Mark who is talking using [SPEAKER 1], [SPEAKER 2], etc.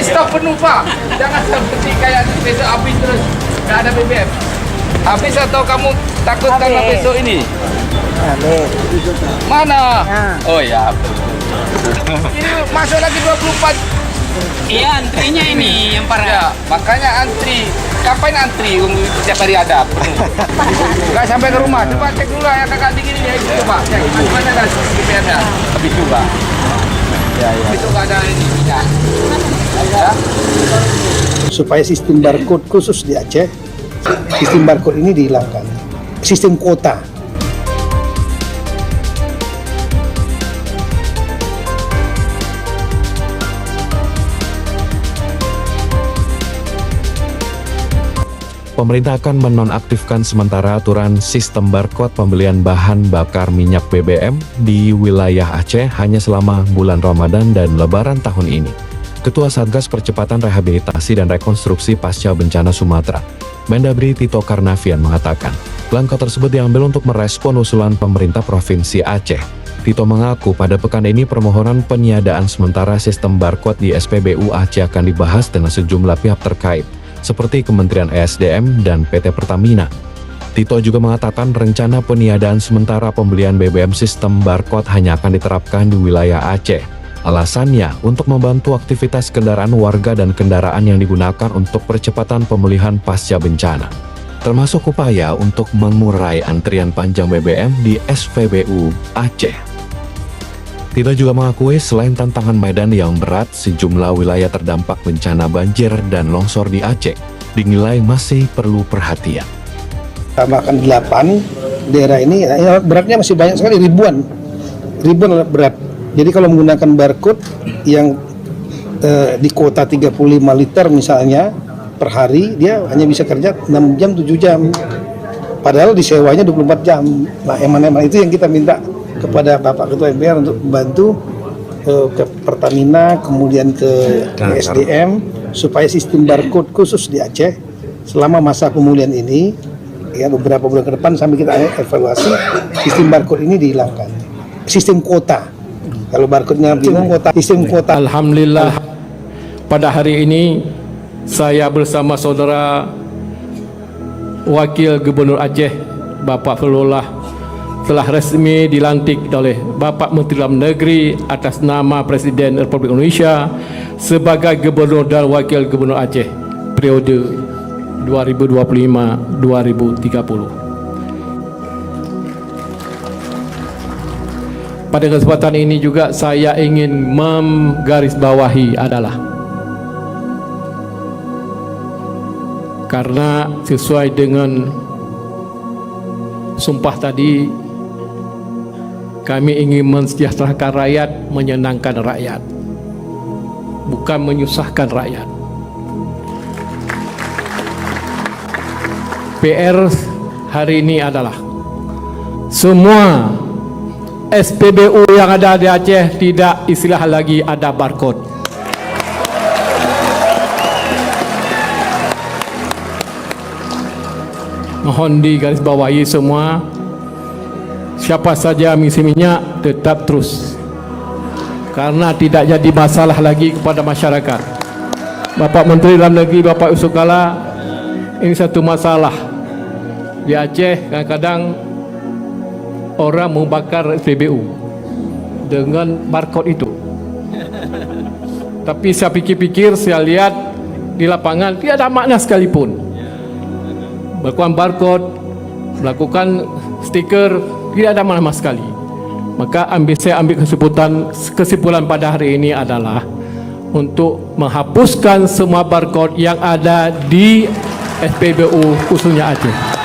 [SPEAKER 1] stok penuh Pak. Jangan seperti kayak besok habis terus nggak ada BBM. Habis atau kamu takut karena besok ini?
[SPEAKER 2] Habis.
[SPEAKER 1] Mana? Oh ya. Ini masuk lagi 24.
[SPEAKER 3] Iya, antrinya ini yang parah.
[SPEAKER 1] Ya, makanya antri. Kapan antri? Setiap hari ada. Nggak sampai ke rumah. Coba cek dulu ya kakak dingin ya itu coba. Ya, gimana ada BBM-nya? Habis juga. Ya. Itu nggak ada ini. Ya.
[SPEAKER 2] Supaya sistem barcode khusus di Aceh, sistem barcode ini dihilangkan. Sistem kuota.
[SPEAKER 4] Pemerintah akan menonaktifkan sementara aturan sistem barcode pembelian bahan bakar minyak BBM di wilayah Aceh hanya selama bulan Ramadan dan Lebaran tahun ini. Ketua Satgas Percepatan Rehabilitasi dan Rekonstruksi Pasca Bencana Sumatera, Mendagri Tito Karnavian mengatakan, langkah tersebut diambil untuk merespon usulan pemerintah Provinsi Aceh. Tito mengaku pada pekan ini permohonan peniadaan sementara sistem barcode di SPBU Aceh akan dibahas dengan sejumlah pihak terkait, seperti Kementerian ESDM dan PT Pertamina. Tito juga mengatakan rencana peniadaan sementara pembelian BBM sistem barcode hanya akan diterapkan di wilayah Aceh. Alasannya untuk membantu aktivitas kendaraan warga dan kendaraan yang digunakan untuk percepatan pemulihan pasca bencana, termasuk upaya untuk mengurai antrian panjang BBM di SPBU Aceh. Tito juga mengakui selain tantangan medan yang berat, sejumlah wilayah terdampak bencana banjir dan longsor di Aceh dinilai masih perlu perhatian.
[SPEAKER 2] Tambahkan 8 daerah ini, beratnya masih banyak sekali, ribuan alat berat. Jadi kalau menggunakan barcode yang di kuota 35 liter misalnya per hari, dia hanya bisa kerja 6 jam, 7 jam. Padahal disewanya 24 jam. Nah, emang itu yang kita minta kepada Bapak Ketua MPR untuk membantu ke Pertamina, kemudian ke SDM, supaya sistem barcode khusus di Aceh selama masa pemulihan ini, ya beberapa bulan ke depan sampai kita evaluasi, sistem barcode ini dihilangkan. Sistem kuota, kalau barcode-nya bingung, sistem kuota.
[SPEAKER 5] Alhamdulillah, pada hari ini saya bersama saudara Wakil Gubernur Aceh, Bapak Fadlullah, telah resmi dilantik oleh Bapak Menteri Dalam Negeri atas nama Presiden Republik Indonesia sebagai Gubernur dan Wakil Gubernur Aceh periode 2025-2030. Pada kesempatan ini juga saya ingin menggarisbawahi adalah karena sesuai dengan sumpah tadi, kami ingin mensejahterakan rakyat, menyenangkan rakyat, bukan menyusahkan rakyat. PR hari ini adalah semua SPBU yang ada di Aceh tidak istilah lagi ada barcode. Mohon digarisbawahi semua, siapa saja mengisi minyak tetap terus, karena tidak jadi masalah lagi kepada masyarakat. Bapak Menteri Dalam Negeri, Bapak Yusuf Kala, ini satu masalah di Aceh. Kadang-kadang orang membakar SPBU dengan barcode itu, tapi saya pikir-pikir, saya lihat di lapangan tidak ada makna sekalipun. Melakukan barcode, melakukan stiker, tidak ada makna sekali. Maka saya ambil kesimpulan pada hari ini adalah untuk menghapuskan semua barcode yang ada di SPBU khususnya Aceh.